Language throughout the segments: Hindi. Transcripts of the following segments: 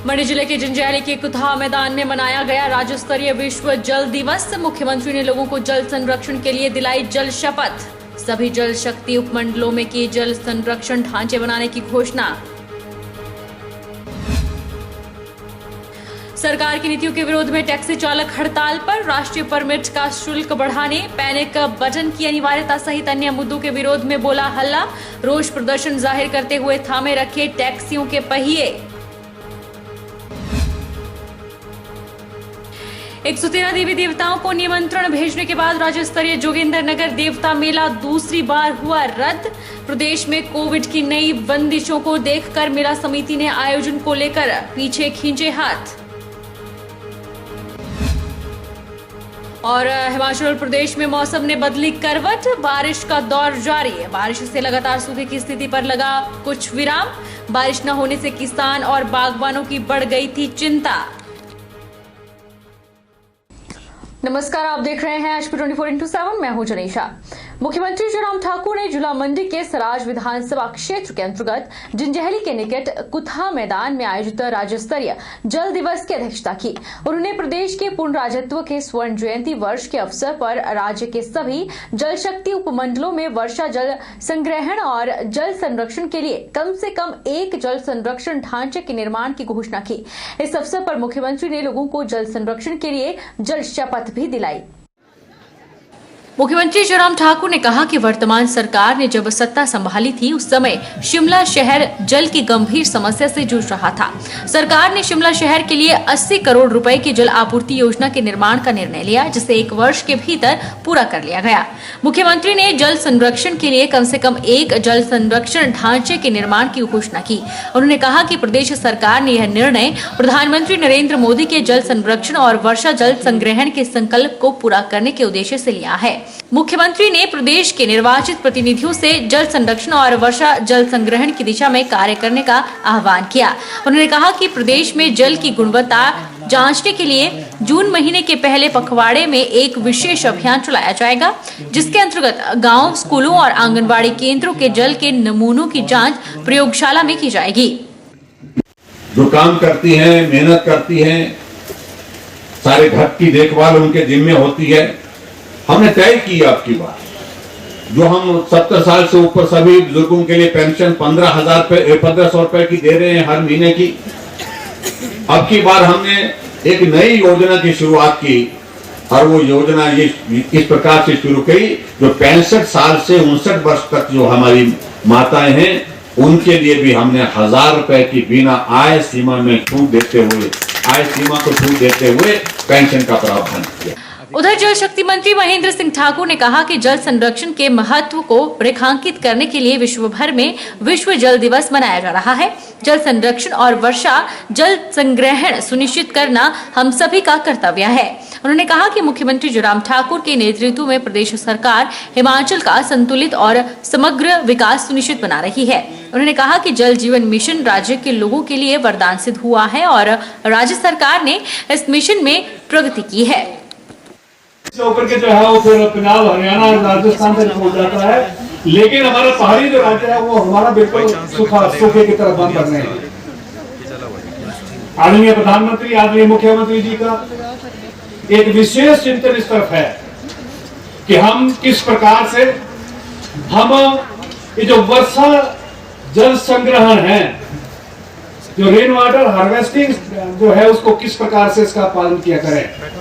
मंडी जिले के जंजैहली के कुथा मैदान में मनाया गया राज्य स्तरीय विश्व जल दिवस। मुख्यमंत्री ने लोगों को जल संरक्षण के लिए दिलाई जल शपथ। सभी जल शक्ति उपमंडलों में की जल संरक्षण ढांचे बनाने की घोषणा। सरकार की नीतियों के विरोध में टैक्सी चालक हड़ताल पर। राष्ट्रीय परमिट का शुल्क बढ़ाने, पैनिक बटन की अनिवार्यता सहित अन्य मुद्दों के विरोध में बोला हल्ला। रोष प्रदर्शन जाहिर करते हुए थामे रखे टैक्सियों के पहिए। 113 देवी देवताओं को निमंत्रण भेजने के बाद राज्य स्तरीय जोगिंदर नगर देवता मेला दूसरी बार हुआ रद्द। प्रदेश में कोविड की नई बंदिशों को देखकर मेला समिति ने आयोजन को लेकर पीछे खींचे हाथ। और हिमाचल प्रदेश में मौसम ने बदली करवट। बारिश का दौर जारी है। बारिश से लगातार सूखे की स्थिति पर लगा कुछ विराम। बारिश न होने से किसान और बागबानों की बढ़ गई थी चिंता। नमस्कार, आप देख रहे हैं HP 24x7। मैं हूं जनीशा। मुख्यमंत्री जयराम ठाकुर ने जिला मंडी के सराज विधानसभा क्षेत्र के अंतर्गत जंजैहली के निकट कुथा मैदान में आयोजित राज्य स्तरीय जल दिवस की अध्यक्षता की। उन्होंने प्रदेश के पूर्ण राज्यत्व के स्वर्ण जयंती वर्ष के अवसर पर राज्य के सभी जल शक्ति उपमंडलों में वर्षा जल संग्रहण और जल संरक्षण के लिए कम से कम एक जल संरक्षण ढांचे के निर्माण की घोषणा की। इस अवसर पर मुख्यमंत्री ने लोगों को जल संरक्षण के लिए जल शपथ भी दिलाई। मुख्यमंत्री जयराम ठाकुर ने कहा कि वर्तमान सरकार ने जब सत्ता संभाली थी उस समय शिमला शहर जल की गंभीर समस्या से जूझ रहा था। सरकार ने शिमला शहर के लिए 80 करोड़ रुपए की जल आपूर्ति योजना के निर्माण का निर्णय लिया, जिसे 1 वर्ष के भीतर पूरा कर लिया गया। मुख्यमंत्री ने जल संरक्षण के लिए कम से कम एक जल संरक्षण ढांचे के निर्माण की घोषणा की। उन्होंने कहा कि प्रदेश सरकार ने यह निर्णय प्रधानमंत्री नरेंद्र मोदी के जल संरक्षण और वर्षा जल संग्रहण के संकल्प को पूरा करने के उद्देश्य से लिया है। मुख्यमंत्री ने प्रदेश के निर्वाचित प्रतिनिधियों से जल संरक्षण और वर्षा जल संग्रहण की दिशा में कार्य करने का आह्वान किया। उन्होंने कहा कि प्रदेश में जल की गुणवत्ता जांचने के लिए जून महीने के पहले पखवाड़े में एक विशेष अभियान चलाया जाएगा, जिसके अंतर्गत गांव, स्कूलों और आंगनबाड़ी केंद्रों के जल के नमूनों की जांच प्रयोगशाला में की जाएगी। जो काम करती हैं, मेहनत करती हैं, सारे घर की देखभाल उनके जिम्मे होती है। हमने तय की आपकी बात, जो हम 70 साल से ऊपर सभी बुजुर्गों के लिए पेंशन 1500 रुपए की दे रहे हैं हर महीने की। अब की बार हमने एक नई योजना की शुरुआत की और वो योजना ये इस प्रकार से शुरू की, जो 65 साल से 59 वर्ष तक जो हमारी माताएं हैं उनके लिए भी हमने 1000 रुपए की बिना आय सीमा में छूट देते हुए, आय सीमा को छूट देते हुए पेंशन का प्रावधान किया। उधर जल शक्ति मंत्री महेंद्र सिंह ठाकुर ने कहा कि जल संरक्षण के महत्व को रेखांकित करने के लिए विश्व भर में विश्व जल दिवस मनाया जा रहा है। जल संरक्षण और वर्षा जल संग्रहण सुनिश्चित करना हम सभी का कर्तव्य है। उन्होंने कहा कि मुख्यमंत्री जयराम ठाकुर के नेतृत्व में प्रदेश सरकार हिमाचल का संतुलित और समग्र विकास सुनिश्चित बना रही है। उन्होंने कहा कि जल जीवन मिशन राज्य के लोगों के लिए वरदान सिद्ध हुआ है और राज्य सरकार ने इस मिशन में प्रगति की है। होकर के जो है वो फिर पंजाब, हरियाणा, राजस्थान तक पहुंच जाता है, लेकिन हमारा पहाड़ी जो राज्य है वो हमारा बिल्कुल सूखे की तरफ बंद करने हैं। आदरणीय प्रधानमंत्री, आदरणीय मुख्यमंत्री जी का एक विशेष चिंतन इस तरफ है कि हम किस प्रकार से हम ये जो वर्षा जल संग्रहण है, जो रेन वाटर हार्वेस्टिंग जो है, उसको किस प्रकार से इसका पालन किया करें।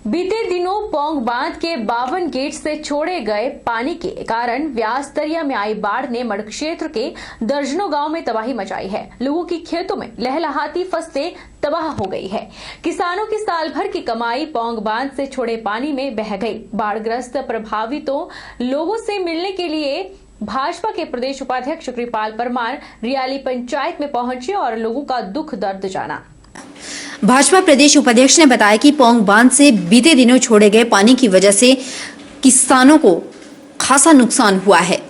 बीते दिनों पौंग बांध के 52 गेट से छोड़े गए पानी के कारण व्यास दरिया में आई बाढ़ ने मड़ क्षेत्र के दर्जनों गांव में तबाही मचाई है। लोगों की खेतों में लहलहाती फसलें तबाह हो गई है। किसानों की साल भर की कमाई पौंग बांध से छोड़े पानी में बह गई। बाढ़ग्रस्त प्रभावितों लोगों से मिलने के लिए भाजपा के प्रदेश उपाध्यक्ष कृपाल परमार रियाली पंचायत में पहुंचे और लोगों का दुख दर्द जाना। भाजपा प्रदेश उपाध्यक्ष ने बताया कि पौंग बांध से बीते दिनों छोड़े गए पानी की वजह से किसानों को खासा नुकसान हुआ है।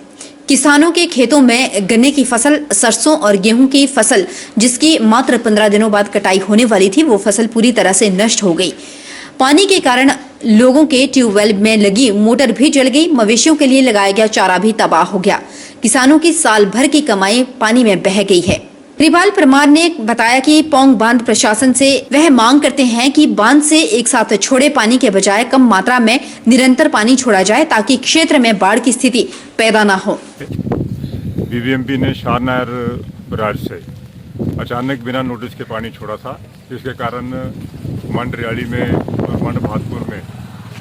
किसानों के खेतों में गन्ने की फसल, सरसों और गेहूं की फसल, जिसकी मात्र 15 दिनों बाद कटाई होने वाली थी, वो फसल पूरी तरह से नष्ट हो गई। पानी के कारण लोगों के ट्यूबवेल में लगी मोटर भी जल गई। मवेशियों के लिए लगाया गया चारा भी तबाह हो गया। किसानों की साल भर की कमाई पानी में बह गई है। रिवाल परमार ने बताया कि पोंग बांध प्रशासन से वह मांग करते हैं कि बांध से एक साथ छोड़े पानी के बजाय कम मात्रा में निरंतर पानी छोड़ा जाए ताकि क्षेत्र में बाढ़ की स्थिति पैदा न हो। बीबीएमपी ने शारनहर बराज से अचानक बिना नोटिस के पानी छोड़ा था, जिसके कारण मंड रियाड़ी में और मंड भातपुर में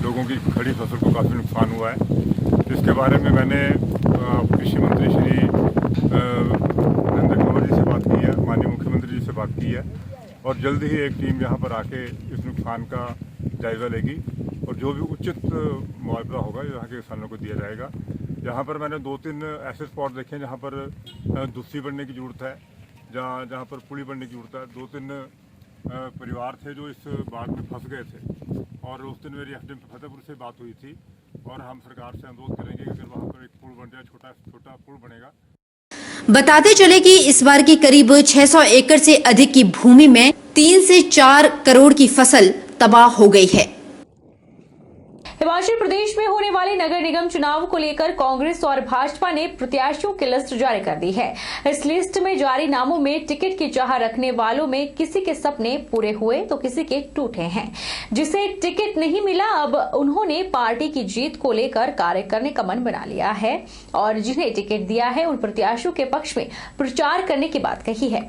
लोगों की खड़ी फसल को काफ़ी नुकसान हुआ है। इसके बारे में मैंने कृषि मंत्री श्री नरेंद्र तोमर जी से बात की है, माननीय मुख्यमंत्री जी से बात की है और जल्द ही एक टीम यहाँ पर आके इस नुकसान का जायज़ा लेगी और जो भी उचित मुआवजा होगा यहाँ के किसानों को दिया जाएगा। यहाँ पर मैंने 2-3 ऐसे स्पॉट देखे हैं जहाँ पर दुस्सी बढ़ने की ज़रूरत है, जहाँ पर पुली बढ़ने की ज़रूरत है। 2-3 परिवार थे जो इस बाढ़ में फंस गए थे और उस दिन मेरी एसडीएम फतेहपुर से बात हुई थी और हम सरकार से अनुरोध करेंगे कि अगर वहाँ पर एक पुल बन जाए, छोटा पुल बनेगा। बताते चले कि इस बार की करीब 600 एकड़ से अधिक की भूमि में 3 से 4 करोड़ की फसल तबाह हो गई है। हिमाचल प्रदेश में होने वाले नगर निगम चुनाव को लेकर कांग्रेस और भाजपा ने प्रत्याशियों की लिस्ट जारी कर दी है। इस लिस्ट में जारी नामों में टिकट की चाह रखने वालों में किसी के सपने पूरे हुए तो किसी के टूटे हैं। जिसे टिकट नहीं मिला, अब उन्होंने पार्टी की जीत को लेकर कार्य करने का मन बना लिया है और जिन्हें टिकट दिया है उन प्रत्याशियों के पक्ष में प्रचार करने की बात कही है।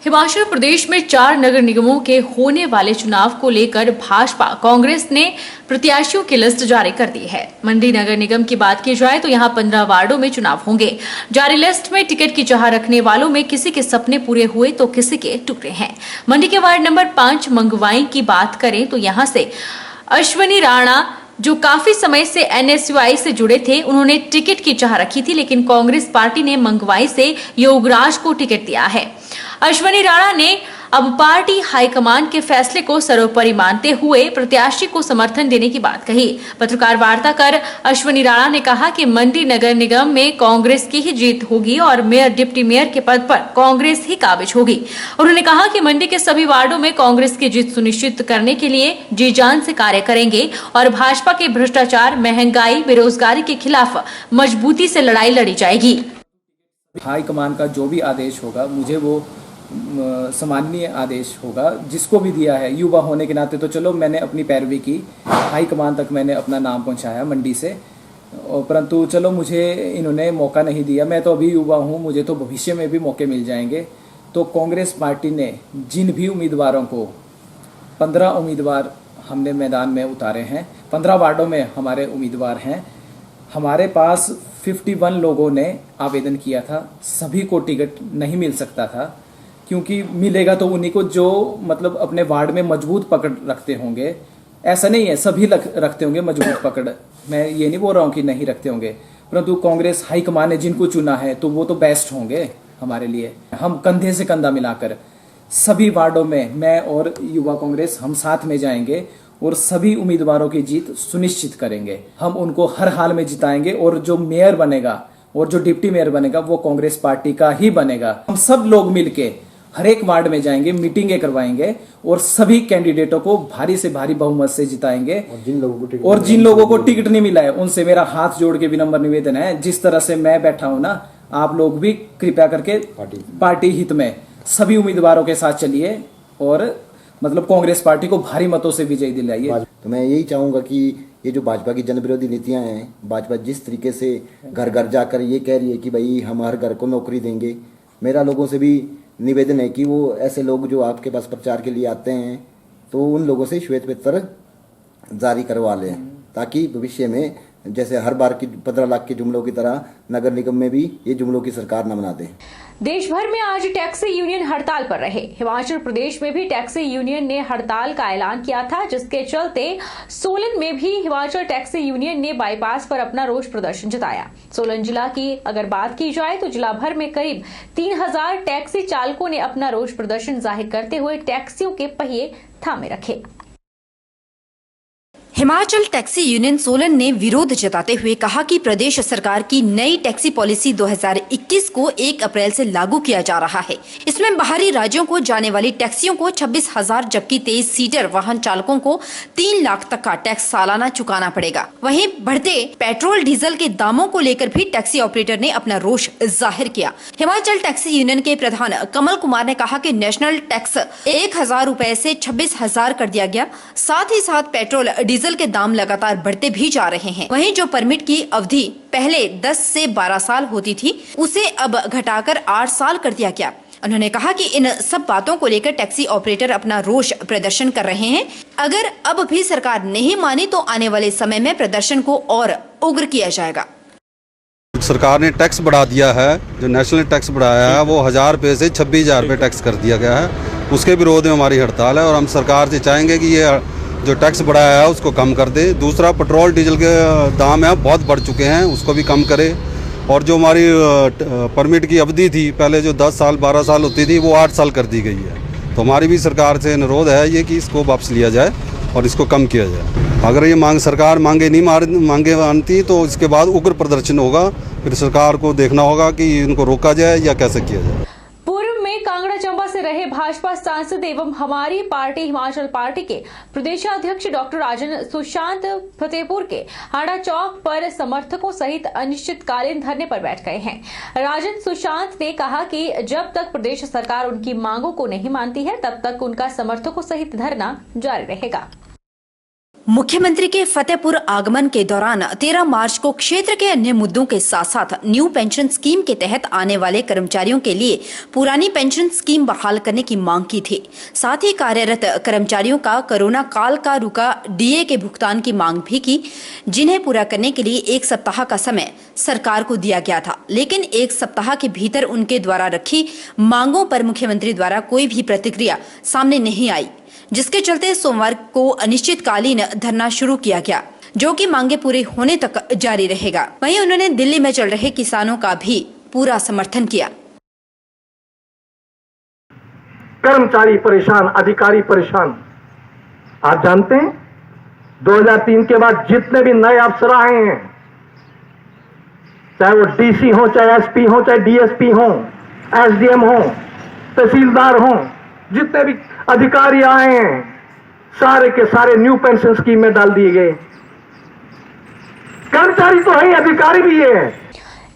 हिमाचल प्रदेश में 4 नगर निगमों के होने वाले चुनाव को लेकर भाजपा कांग्रेस ने प्रत्याशियों की लिस्ट जारी कर दी है। मंडी नगर निगम की बात की जाए तो यहां 15 वार्डों में चुनाव होंगे। जारी लिस्ट में टिकट की चाह रखने वालों में किसी के सपने पूरे हुए तो किसी के टूटे हैं। मंडी के वार्ड नंबर 5 मंगवाई की बात करें तो यहां से अश्वनी राणा जो काफी समय से एनएसयूआई से जुड़े थे, उन्होंने टिकट की चाह रखी थी, लेकिन कांग्रेस पार्टी ने मंगवाई से योगराज को टिकट दिया है। अश्वनी राणा ने अब पार्टी हाईकमान के फैसले को सर्वोपरि मानते हुए प्रत्याशी को समर्थन देने की बात कही। पत्रकार वार्ता कर अश्वनी राणा ने कहा कि मंडी नगर निगम में कांग्रेस की ही जीत होगी और मेयर डिप्टी मेयर के पद पर कांग्रेस ही काबिज होगी। उन्होंने कहा कि मंडी के सभी वार्डों में कांग्रेस की जीत सुनिश्चित करने के लिए जी जान से कार्य करेंगे और भाजपा के भ्रष्टाचार, महंगाई, बेरोजगारी के खिलाफ मजबूती से लड़ाई लड़ी जाएगी। हाईकमान का जो भी आदेश होगा, मुझे वो सम्माननीय आदेश होगा। जिसको भी दिया है, युवा होने के नाते तो चलो मैंने अपनी पैरवी की, हाईकमान तक मैंने अपना नाम पहुंचाया मंडी से, परंतु चलो मुझे इन्होंने मौका नहीं दिया। मैं तो अभी युवा हूं, मुझे तो भविष्य में भी मौके मिल जाएंगे। तो कांग्रेस पार्टी ने जिन भी उम्मीदवारों को 15 उम्मीदवार हमने मैदान में उतारे हैं, 15 वार्डों में हमारे उम्मीदवार हैं। हमारे पास 51 लोगों ने आवेदन किया था, सभी को टिकट नहीं मिल सकता था, क्योंकि मिलेगा तो उन्हीं को जो मतलब अपने वार्ड में मजबूत पकड़ रखते होंगे। ऐसा नहीं है सभी रखते होंगे मजबूत पकड़, मैं ये नहीं बोल रहा हूँ कि नहीं रखते होंगे, परंतु कांग्रेस हाईकमान ने जिनको चुना है तो वो तो बेस्ट होंगे हमारे लिए। हम कंधे से कंधा मिलाकर सभी वार्डों में मैं और युवा कांग्रेस हम साथ में जाएंगे और सभी उम्मीदवारों की जीत सुनिश्चित करेंगे। हम उनको हर हाल में जिताएंगे और जो मेयर बनेगा और जो डिप्टी मेयर बनेगा वो कांग्रेस पार्टी का ही बनेगा। हम सब लोग मिलके हर एक वार्ड में जाएंगे, मीटिंगें करवाएंगे और सभी कैंडिडेटों को भारी से भारी बहुमत से जिताएंगे। और जिन लोगों को टिकट नहीं मिला है उनसे मेरा हाथ जोड़ के विनम्र निवेदन है, जिस तरह से मैं बैठा हूं ना, आप लोग भी कृपया करके पार्टी हित में सभी उम्मीदवारों के साथ चलिए और मतलब कांग्रेस पार्टी को भारी मतों से विजय दिलाइए। तो मैं यही चाहूंगा कि ये जो भाजपा की जन विरोधी नीतियां हैं, भाजपा जिस तरीके से घर घर जाकर ये कह रही है कि भाई हम हर घर को नौकरी देंगे, मेरा लोगों से भी निवेदन है कि वो ऐसे लोग जो आपके पास प्रचार के लिए आते हैं तो उन लोगों से श्वेत पत्र जारी करवा लें, ताकि भविष्य में जैसे हर बार की 15 लाख के जुमलों की तरह नगर निगम में भी ये जुमलों की सरकार न बना दे। देश भर में आज टैक्सी यूनियन हड़ताल पर रहे। हिमाचल प्रदेश में भी टैक्सी यूनियन ने हड़ताल का ऐलान किया था, जिसके चलते सोलन में भी हिमाचल टैक्सी यूनियन ने बाईपास पर अपना रोष प्रदर्शन जताया। सोलन जिला की अगर बात की जाए तो जिला भर में करीब 3000 टैक्सी चालकों ने अपना रोष प्रदर्शन जाहिर करते हुए टैक्सियों के पहिए थामे रखे। हिमाचल टैक्सी यूनियन सोलन ने विरोध जताते हुए कहा कि प्रदेश सरकार की नई टैक्सी पॉलिसी 2021 को 1 अप्रैल से लागू किया जा रहा है। इसमें बाहरी राज्यों को जाने वाली टैक्सियों को 26,000 जबकि 23 सीटर वाहन चालकों को 3 लाख तक का टैक्स सालाना चुकाना पड़ेगा। वहीं बढ़ते पेट्रोल डीजल के दामों को लेकर भी टैक्सी ऑपरेटर ने अपना रोष जाहिर किया। हिमाचल टैक्सी यूनियन के प्रधान कमल कुमार ने कहा कि नेशनल टैक्स 1,000 रुपए से 26,000 कर दिया गया। साथ ही साथ पेट्रोल डीजल के दाम लगातार बढ़ते भी जा रहे हैं। वहीं जो परमिट की अवधि पहले 10 से 12 साल होती थी उसे अब घटाकर 8 साल कर दिया गया। उन्होंने कहा कि इन सब बातों को लेकर टैक्सी ऑपरेटर अपना रोष प्रदर्शन कर रहे हैं। अगर अब भी सरकार नहीं मानी तो आने वाले समय में प्रदर्शन को और उग्र किया जाएगा। सरकार ने टैक्स बढ़ा दिया है, जो नेशनल टैक्स बढ़ाया है वो 1,000 रुपये से 26,000 रुपये टैक्स कर दिया गया है। उसके विरोध में हमारी हड़ताल है और हम सरकार से चाहेंगे कि ये जो टैक्स बढ़ाया है उसको कम कर दे। दूसरा, पेट्रोल डीजल के दाम है बहुत बढ़ चुके हैं, उसको भी कम करे। और जो हमारी परमिट की अवधि थी पहले जो 10 साल 12 साल होती थी वो 8 साल कर दी गई है। तो हमारी भी सरकार से अनुरोध है ये कि इसको वापस लिया जाए और इसको कम किया जाए। अगर ये सरकार मांगे मानती तो इसके बाद उग्र प्रदर्शन होगा। फिर सरकार को देखना होगा कि इनको रोका जाए या कैसे किया जाए। कांगड़ा चंबा से रहे भाजपा सांसद एवं हमारी पार्टी हिमाचल पार्टी के प्रदेशाध्यक्ष डॉक्टर राजन सुशांत फतेहपुर के हाड़ा चौक पर समर्थकों सहित अनिश्चितकालीन धरने पर बैठ गए हैं। राजन सुशांत ने कहा कि जब तक प्रदेश सरकार उनकी मांगों को नहीं मानती है तब तक उनका समर्थकों सहित धरना जारी रहेगा। मुख्यमंत्री के फतेहपुर आगमन के दौरान 13 मार्च को क्षेत्र के अन्य मुद्दों के साथ साथ न्यू पेंशन स्कीम के तहत आने वाले कर्मचारियों के लिए पुरानी पेंशन स्कीम बहाल करने की मांग की थी। साथ ही कार्यरत कर्मचारियों का कोरोना काल का रुका डीए के भुगतान की मांग भी की, जिन्हें पूरा करने के लिए 1 सप्ताह का समय सरकार को दिया गया था। लेकिन 1 सप्ताह के भीतर उनके द्वारा रखी मांगों पर मुख्यमंत्री द्वारा कोई भी प्रतिक्रिया सामने नहीं आई, जिसके चलते सोमवार को अनिश्चितकालीन धरना शुरू किया गया, जो कि मांगे पूरे होने तक जारी रहेगा। वहीं उन्होंने दिल्ली में चल रहे किसानों का भी पूरा समर्थन किया। कर्मचारी परेशान, अधिकारी परेशान। आप जानते हैं 2003 के बाद जितने भी नए अफसर आए हैं, चाहे वो डीसी हो, चाहे एसपी हो, चाहे डीएसपी हो, एसडीएम हो, तहसीलदार हो, जितने भी अधिकारी आए हैं सारे के सारे न्यू पेंशन स्कीम में डाल दिए गए। कर्मचारी तो है, अधिकारी भी है।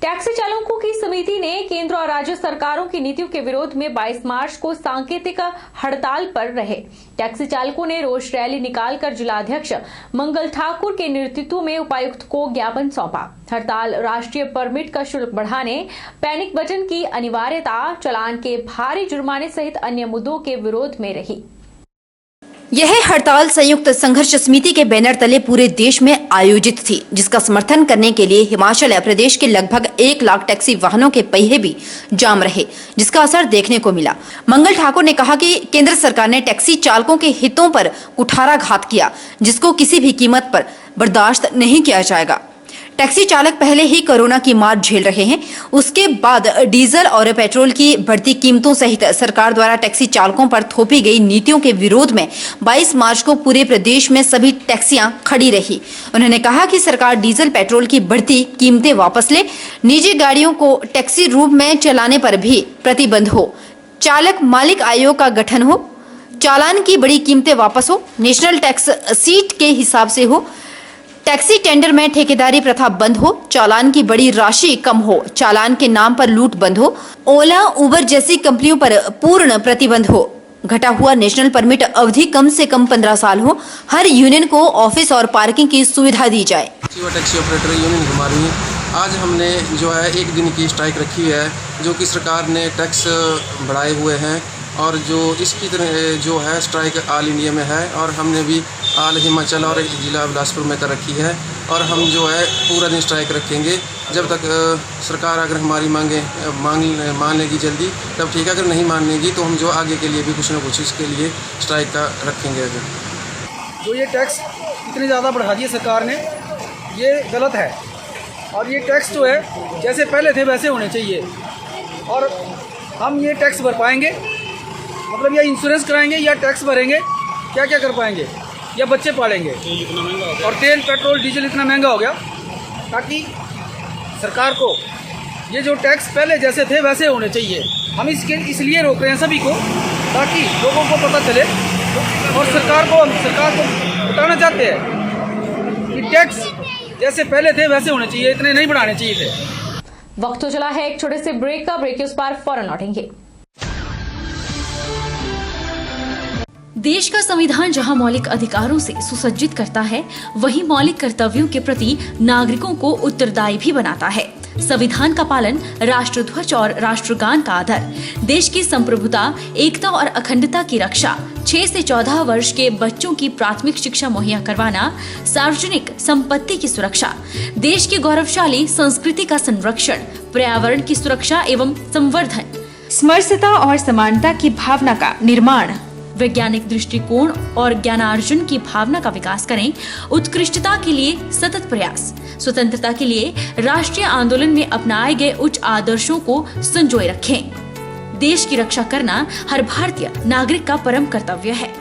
टैक्सी चालकों की समिति ने केंद्र और राज्य सरकारों की नीतियों के विरोध में 22 मार्च को सांकेतिक हड़ताल पर रहे। टैक्सी चालकों ने रोष रैली निकालकर जिलाध्यक्ष मंगल ठाकुर के नेतृत्व में उपायुक्त को ज्ञापन सौंपा। हड़ताल राष्ट्रीय परमिट का शुल्क बढ़ाने, पैनिक बटन की अनिवार्यता, चालान के भारी जुर्माने सहित अन्य मुद्दों के विरोध में रही। यह हड़ताल संयुक्त संघर्ष समिति के बैनर तले पूरे देश में आयोजित थी, जिसका समर्थन करने के लिए हिमाचल प्रदेश के लगभग 1 लाख टैक्सी वाहनों के पहिए भी जाम रहे, जिसका असर देखने को मिला। मंगल ठाकुर ने कहा कि केंद्र सरकार ने टैक्सी चालकों के हितों पर कुठाराघात किया, जिसको किसी भी कीमत पर बर्दाश्त नहीं किया जाएगा। टैक्सी चालक पहले ही कोरोना की मार झेल रहे हैं, उसके बाद डीजल और पेट्रोल की बढ़ती कीमतों सहित सरकार द्वारा टैक्सी चालकों पर थोपी गई नीतियों के विरोध में 22 मार्च को पूरे प्रदेश में सभी टैक्सियां खड़ी रही। उन्होंने कहा कि सरकार डीजल पेट्रोल की बढ़ती कीमतें वापस ले, निजी गाड़ियों को टैक्सी रूप में चलाने पर भी प्रतिबंध हो, चालक मालिक आयोग का गठन हो, चालान की बड़ी कीमतें वापस हो, नेशनल टैक्स सीट के हिसाब से हो, टैक्सी टेंडर में ठेकेदारी प्रथा बंद हो, चालान की बड़ी राशि कम हो, चालान के नाम पर लूट बंद हो, ओला उबर जैसी कंपनियों पर पूर्ण प्रतिबंध हो, घटा हुआ नेशनल परमिट अवधि कम से कम 15 साल हो, हर यूनियन को ऑफिस और पार्किंग की सुविधा दी जाए। टैक्सी ऑपरेटर यूनियन हमारी आज हमने जो है 1 दिन की स्ट्राइक रखी है, जो कि सरकार ने टैक्स बढ़ाए हुए हैं और जो इसकी तरह जो है स्ट्राइक ऑल इंडिया में है और हमने भी ऑल हिमाचल और जिला बिलासपुर में कर रखी है और हम जो है पूरा दिन स्ट्राइक रखेंगे जब तक सरकार अगर हमारी मान लेगी जल्दी तब ठीक है, अगर नहीं मानेगी तो हम जो आगे के लिए भी कुछ ना कुछ इसके लिए स्ट्राइक का रखेंगे। जो ये टैक्स इतनी ज़्यादा बढ़ा दिए सरकार ने, ये गलत है और ये टैक्स जो है जैसे पहले थे वैसे होने चाहिए और हम ये टैक्स भर पाएंगे, मतलब या इंश्योरेंस कराएंगे या टैक्स भरेंगे, क्या क्या कर पाएंगे। या बच्चे पालेंगे? और तेल पेट्रोल डीजल इतना महंगा हो गया, ताकि सरकार को ये जो टैक्स पहले जैसे थे वैसे होने चाहिए। हम इसलिए रोक रहे हैं सभी को, ताकि लोगों को पता चले, और सरकार को बताना चाहते हैं कि टैक्स जैसे पहले थे वैसे होने चाहिए, इतने नहीं बढ़ाने चाहिए थे। वक्त तो चला है एक छोटे से ब्रेक का। ब्रेक के उस पार फौरन लौटेंगे। देश का संविधान जहां मौलिक अधिकारों से सुसज्जित करता है, वहीं मौलिक कर्तव्यों के प्रति नागरिकों को उत्तरदायी भी बनाता है। संविधान का पालन, राष्ट्रध्वज और राष्ट्रगान का आदर, देश की संप्रभुता, एकता और अखंडता की रक्षा, 6 से 14 वर्ष के बच्चों की प्राथमिक शिक्षा मुहैया करवाना, सार्वजनिक संपत्ति की सुरक्षा, देश की गौरवशाली संस्कृति का संरक्षण, पर्यावरण की सुरक्षा एवं संवर्धन, समरसता और समानता की भावना का निर्माण, वैज्ञानिक दृष्टिकोण और ज्ञानार्जन की भावना का विकास करें, उत्कृष्टता के लिए सतत प्रयास, स्वतंत्रता के लिए राष्ट्रीय आंदोलन में अपनाए गए उच्च आदर्शों को संजोए रखें। देश की रक्षा करना हर भारतीय नागरिक का परम कर्तव्य है।